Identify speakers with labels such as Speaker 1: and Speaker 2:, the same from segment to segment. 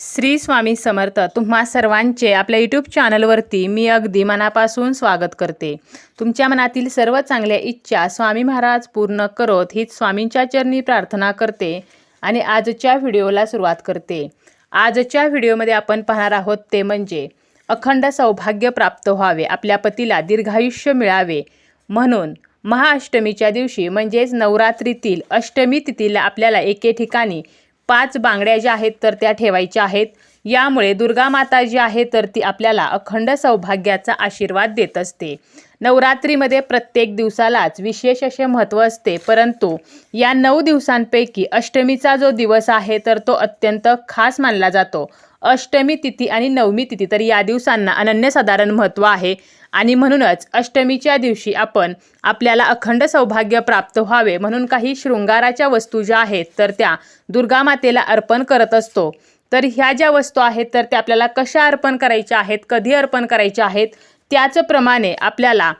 Speaker 1: श्री स्वामी समर्थ तुम्हा सर्वांचे आपल्या यूट्यूब चॅनलवरती मी अगदी मनापासून स्वागत करते। तुमच्या मनातील सर्व चांगल्या इच्छा स्वामी महाराज पूर्ण करोत हीच स्वामींच्या चरणी प्रार्थना करते आणि आजच्या व्हिडिओला सुरुवात करते। आजच्या व्हिडिओमध्ये आपण पाहणार आहोत ते म्हणजे अखंड सौभाग्य प्राप्त व्हावे, आपल्या पतीला दीर्घायुष्य मिळावे म्हणून महाअष्टमीच्या दिवशी म्हणजेच नवरात्रीतील अष्टमी तिथीला आपल्याला एके ठिकाणी 5 बांगड्या ज्या आहेत तर त्या ठेवायच्या आहेत। यामुळे दुर्गा माता जी आहे तर ती आपल्याला अखंड सौभाग्याचा आशीर्वाद देत असते। नवरात्रीमध्ये प्रत्येक दिवसालाच विशेष असे महत्त्व असते, परंतु या 9 दिवसांपैकी अष्टमीचा जो दिवस आहे तर तो अत्यंत खास मानला जातो। अष्टमी तिथी आणि नवमी तिथी तर या दिवसांना अनन्यसाधारण महत्त्व आहे आणि म्हणूनच अष्टमीच्या दिवशी आपण आपल्याला अखंड सौभाग्य प्राप्त व्हावे म्हणून काही शृंगाराच्या वस्तू ज्या आहेत तर त्या दुर्गा मातेला अर्पण करत असतो। तर ह्या ज्या वस्तू आहेत तर त्या आपल्याला कशा अर्पण करायच्या आहेत, कधी अर्पण करायच्या आहेत, त्याचप्रमाणे आपल्याला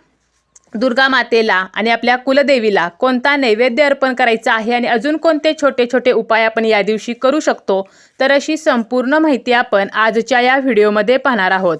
Speaker 1: दुर्गा मातेला आणि आपल्या कुलदेवीला कोणता नैवेद्य अर्पण करायचा आहे आणि अजून कोणते छोटे छोटे उपाय आपण या दिवशी करू शकतो, तर अशी संपूर्ण माहिती आपण आजच्या या व्हिडिओमध्ये पाहणार आहोत।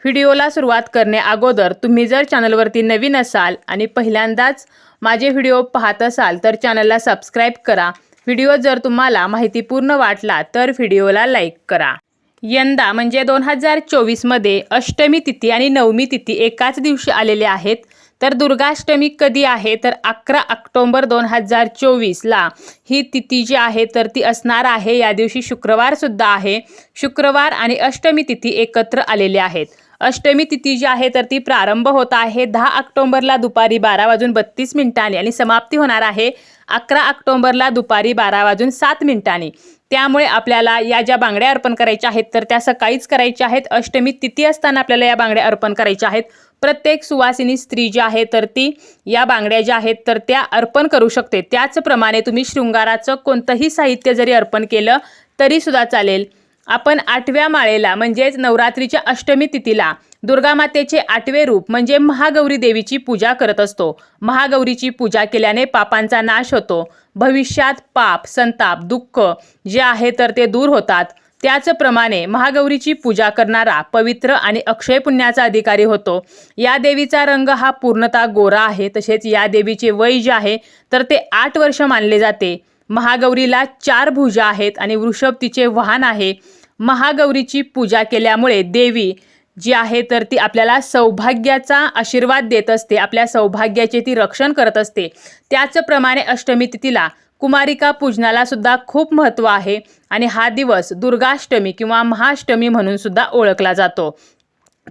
Speaker 1: व्हिडिओला सुरुवात करण्या अगोदर तुम्ही जर चॅनलवरती नवीन असाल आणि पहिल्यांदाच माझे व्हिडिओ पाहत असाल तर चॅनलला सबस्क्राईब करा। व्हिडिओ जर तुम्हाला माहितीपूर्ण वाटला तर व्हिडिओला लाईक करा। यंदा म्हणजे 2024 मध्ये अष्टमी तिथी आणि नवमी तिथी एकाच दिवशी आलेले आहेत। तर दुर्गाष्टमी कधी आहे तर 11 ऑक्टोबर 2024 ला ही तिथी जी आहे तर ती असणार आहे। या दिवशी शुक्रवार सुद्धा आहे। शुक्रवार आणि अष्टमी तिथी एकत्र आलेले आहेत। अष्टमी तिथी जी आहे तर ती प्रारंभ होत आहे 10 ऑक्टोबरला दुपारी 12:32 आणि समाप्ती होणार आहे 11 ऑक्टोबरला दुपारी 12:07। त्यामुळे आपल्याला या ज्या बांगड्या अर्पण करायच्या आहेत तर त्या सकाळीच करायच्या आहेत। अष्टमी तिथी असताना आपल्याला या बांगड्या अर्पण करायच्या आहेत। प्रत्येक सुवासिनी स्त्री जी आहे तर ती या बांगड्या ज्या आहेत तर त्या अर्पण करू शकते। त्याचप्रमाणे तुम्ही शृंगाराचं कोणतंही साहित्य जरी अर्पण केलं तरी सुद्धा चालेल। आपण 8व्या माळेला म्हणजेच नवरात्रीच्या अष्टमी तिथीला दुर्गा मातेचे 8वे रूप म्हणजे महागौरी देवीची पूजा करत असतो। महागौरीची पूजा केल्याने पापांचा नाश होतो, भविष्यात पाप, संताप, दुःख जे आहे तर ते दूर होतात। त्याचप्रमाणे महागौरीची पूजा करणारा पवित्र आणि अक्षय पुण्याचा अधिकारी होतो। या देवीचा रंग हा पूर्णतः गोरा आहे। तसेच या देवीचे वय जे आहे तर ते 8 वर्ष मानले जाते। महागौरीला 4 भुजा आहेत आणि वृषभ तिचे वाहन आहे। महागौरीची पूजा केल्यामुळे देवी जी आहे तर ती आपल्याला सौभाग्याचा आशीर्वाद देत असते, आपल्या सौभाग्याचे ती रक्षण करत असते। त्याचप्रमाणे अष्टमी तिथीला कुमारिका पूजनाला सुद्धा खूप महत्त्व आहे आणि हा दिवस दुर्गाष्टमी किंवा महाअष्टमी म्हणून सुद्धा ओळखला जातो।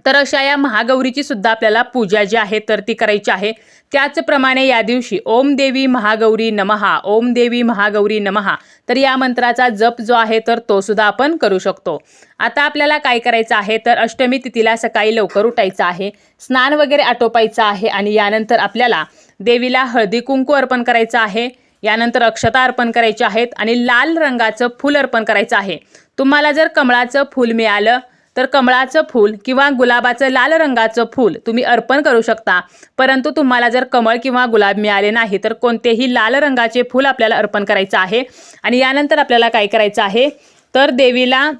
Speaker 1: तर अशा या महागौरीची सुद्धा आपल्याला पूजा जी आहे तर ती करायची आहे। त्याचप्रमाणे या दिवशी ओम देवी महागौरी नमहा, ओम देवी महागौरी नमहा तर या मंत्राचा जप जो आहे तर तो सुद्धा आपण करू शकतो। आता आपल्याला काय करायचं आहे तर अष्टमी तिथीला सकाळी लवकर उठायचं आहे, स्नान वगैरे आटोपायचं आहे आणि यानंतर आपल्याला देवीला हळदी कुंकू अर्पण करायचं आहे। यानंतर अक्षता अर्पण करायच्या आहेत आणि लाल रंगाचं फूल अर्पण करायचं आहे। तुम्हाला जर कमळाचं फूल मिळालं तर कमळाचं फूल किंवा गुलाबाचं लाल रंगाचं फूल तुम्ही अर्पण करू शकता, परंतु तुम्हाला जर कमळ किंवा गुलाब मिळाले नाही तर कोणतेही लाल रंगाचे फूल आपल्याला अर्पण करायचं आहे। आणि यानंतर आपल्याला काय करायचं आहे तर देवीला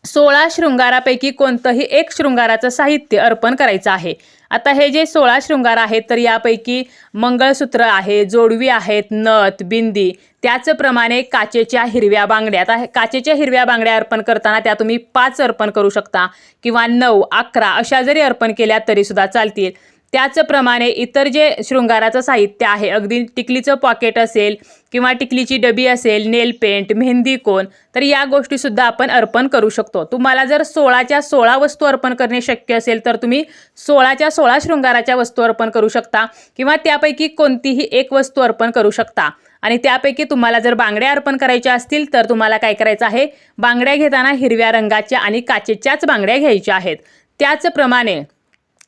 Speaker 1: 16 शृंगारापैकी कोणतंही एक शृंगाराचं साहित्य अर्पण करायचं आहे। आता हे जे 16 शृंगार आहेत तर यापैकी मंगळसूत्र आहे, जोडवी आहेत, नथ, बिंदी, त्याचप्रमाणे काचेच्या हिरव्या बांगड्या। आता काचेच्या हिरव्या बांगड्या अर्पण करताना त्या तुम्ही 5 अर्पण करू शकता किंवा 9, 11 अशा जरी अर्पण केल्या तरी सुद्धा चालतील। त्याचप्रमाणे इतर जे शृंगाराचं साहित्य आहे, अगदी टिकलीचं पॉकेट असेल किंवा टिकलीची डबी असेल, नेल पेंट, मेहंदी कोन तर या गोष्टी सुद्धा आपण अर्पण करू शकतो। तुम्हाला जर 16च्या 16 वस्तू अर्पण करणे शक्य असेल तर तुम्ही 16च्या 16 शृंगाराच्या वस्तू अर्पण करू शकता किंवा त्यापैकी कोणतीही एक वस्तू अर्पण करू शकता। आणि त्यापैकी तुम्हाला जर बांगड्या अर्पण करायच्या असतील तर तुम्हाला काय करायचं आहे, बांगड्या घेताना हिरव्या रंगाच्या आणि काचेच्याच बांगड्या घ्यायच्या आहेत। त्याचप्रमाणे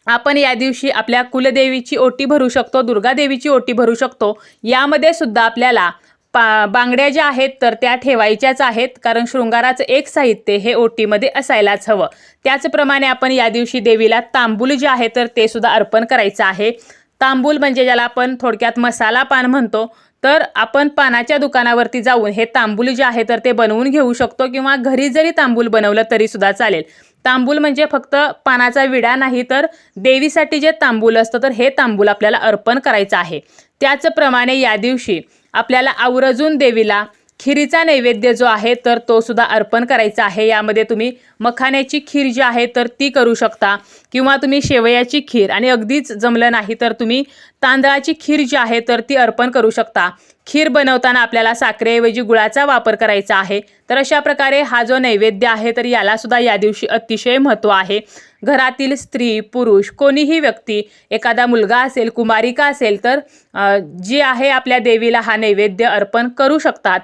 Speaker 1: आपण या दिवशी आपल्या कुलदेवीची ओटी भरू शकतो, दुर्गा देवीची ओटी भरू शकतो। यामध्ये सुद्धा आपल्याला बांगड्या ज्या आहेत तर त्या ठेवायच्याच आहेत, कारण शृंगाराचं एक साहित्य हे ओटीमध्ये असायलाच हवं। त्याचप्रमाणे आपण या दिवशी देवीला तांबूल जे आहे तर ते सुद्धा अर्पण करायचं आहे। तांबूल म्हणजे ज्याला आपण थोडक्यात मसाला पान म्हणतो तर आपण पानाच्या दुकानावरती जाऊन हे तांबूल जे आहे तर ते बनवून घेऊ शकतो, किंवा घरी जरी तांबूल बनवलं तरी सुद्धा चालेल. तांबूल म्हणजे फक्त पानाचा विडा नाही, तर देवीसाठी जे तांबूल असतं तर हे तांबूल आपल्याला अर्पण करायचं आहे. त्याचप्रमाणे या दिवशी आपल्याला आवर्जून देवीला खिरीचा नैवेद्य जो आहे तर तो सुद्धा अर्पण करायचा आहे. यामध्ये तुम्ही मखाण्याची खीर जी आहे तर ती करू शकता, किंवा तुम्ही शेवयाची खीर, आणि अगदीच जमलं नाही तर तुम्ही तांदळाची खीर जी आहे तर ती अर्पण करू शकता. खीर बनवताना आपल्याला साखरेऐवजी गुळाचा वापर करायचा आहे. तर अशा प्रकारे हा जो नैवेद्य आहे तर याला सुद्धा या दिवशी अतिशय महत्त्व आहे. घरातील स्त्री पुरुष कोणीही व्यक्ती, एखादा मुलगा असेल, कुमारिका असेल तर जी आहे आपल्या देवीला हा नैवेद्य अर्पण करू शकतात.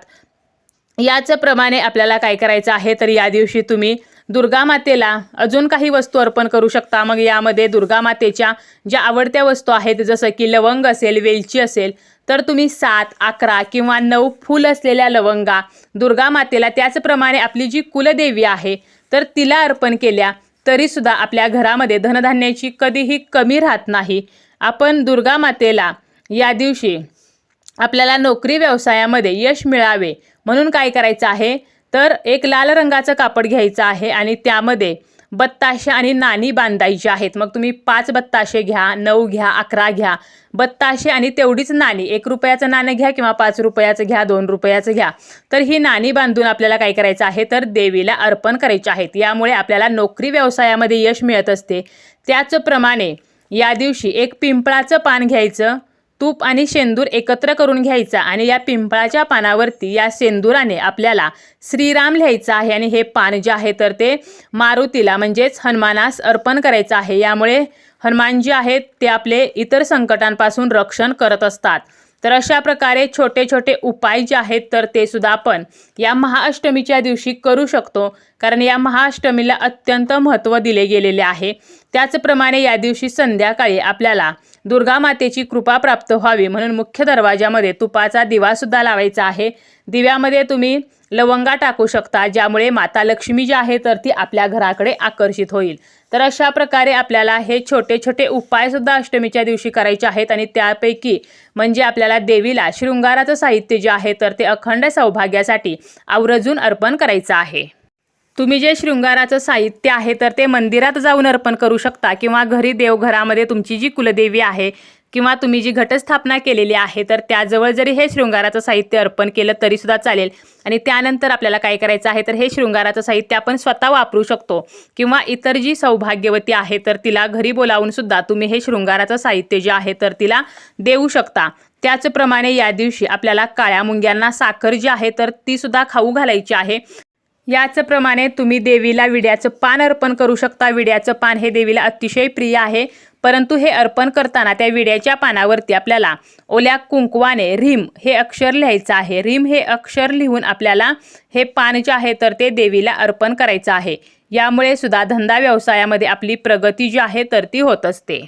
Speaker 1: याचप्रमाणे आपल्याला काय करायचं आहे तर या दिवशी तुम्ही दुर्गा मातेला अजून काही वस्तू अर्पण करू शकता. मग यामध्ये दुर्गा मातेच्या ज्या आवडत्या वस्तू आहेत, जसं की लवंग असेल, वेलची असेल, तर तुम्ही 7, 11 किंवा 9 फूल असलेल्या लवंगा दुर्गा मातेला, त्याचप्रमाणे आपली जी कुलदेवी आहे तर तिला अर्पण केल्या तरी सुद्धा आपल्या घरामध्ये धनधान्याची कधीही कमी राहत नाही. आपण दुर्गा मातेला या दिवशी आपल्याला नोकरी व्यवसायामध्ये यश मिळावे म्हणून काय करायचं आहे तर एक लाल रंगाचं कापड घ्यायचं आहे आणि त्यामध्ये बत्ताशे आणि नाणी बांधायची आहेत. मग तुम्ही 5 बत्ताशे घ्या, 9 घ्या, 11 घ्या, बत्ताशे आणि तेवढीच नाणी, 1 रुपयाचं नाणं घ्या किंवा 5 रुपयाचं घ्या, 2 रुपयाचं घ्या. तर ही नाणी बांधून आपल्याला काय करायचं आहे तर देवीला अर्पण करायची आहेत. यामुळे आपल्याला नोकरी व्यवसायामध्ये यश मिळत असते. त्याचप्रमाणे या दिवशी एक पिंपळाचं पान घ्यायचं, तूप आणि शेंदूर एकत्र करून घ्यायचा, आणि या पिंपळाच्या पानावरती या शेंदुराने आपल्याला श्रीराम लिहायचं आहे, आणि हे पान जे आहे तर ते मारुतीला म्हणजेच हनुमानास अर्पण करायचं आहे. यामुळे हनुमान जे आहेत ते आपले इतर संकटांपासून रक्षण करत असतात. तर अशा प्रकारे छोटे छोटे उपाय जे आहेत तर ते सुद्धा आपण या महाअष्टमीच्या दिवशी करू शकतो, कारण या महाअष्टमीला अत्यंत महत्त्व दिले गेलेले आहे. त्याचप्रमाणे या दिवशी संध्याकाळी आपल्याला दुर्गा मातेची कृपा प्राप्त व्हावी म्हणून मुख्य दरवाजामध्ये तुपाचा दिवा सुद्धा लावायचा आहे. दिव्यामध्ये तुम्ही लवंगा टाकू शकता, ज्यामुळे माता लक्ष्मी जी आहे तर ती आपल्या घराकडे आकर्षित होईल. तर अशा प्रकारे आपल्याला हे छोटे छोटे उपाय सुद्धा अष्टमीच्या दिवशी करायचे आहेत, आणि त्यापैकी म्हणजे आपल्याला देवीला शृंगाराचं साहित्य जे आहे तर ते अखंड सौभाग्यासाठी आवर्जून अर्पण करायचं आहे. तुम्ही जे शृंगाराचं साहित्य आहे तर ते मंदिरात जाऊन अर्पण करू शकता, किंवा घरी देवघरामध्ये तुमची जी कुलदेवी आहे किंवा तुम्ही जी घटस्थापना केलेली आहे तर त्याजवळ जरी हे शृंगाराचं साहित्य अर्पण केलं तरी सुद्धा चालेल. आणि त्यानंतर आपल्याला काय करायचं आहे तर हे शृंगाराचं साहित्य आपण स्वतः वापरू शकतो, किंवा इतर जी सौभाग्यवती आहे तर तिला घरी बोलावून सुद्धा तुम्ही हे शृंगाराचं साहित्य जे आहे तर तिला देऊ शकता. त्याचप्रमाणे या दिवशी आपल्याला काळ्या मुंग्यांना साखर जी आहे तर ती सुद्धा खाऊ घालायची आहे. याचप्रमाणे तुम्ही देवीला विड्याचं पान अर्पण करू शकता. विड्याचं पान हे देवीला अतिशय प्रिय आहे, परंतु हे अर्पण करताना त्या विड्याच्या पानावरती आपल्याला ओल्या कुंकवाने रिम हे अक्षर लिहायचं आहे. रिम हे अक्षर लिहून आपल्याला हे पान जे आहे तर ते देवीला अर्पण करायचं आहे. यामुळे सुद्धा धंदा व्यवसायामध्ये आपली प्रगती जी आहे तर ती होत असते.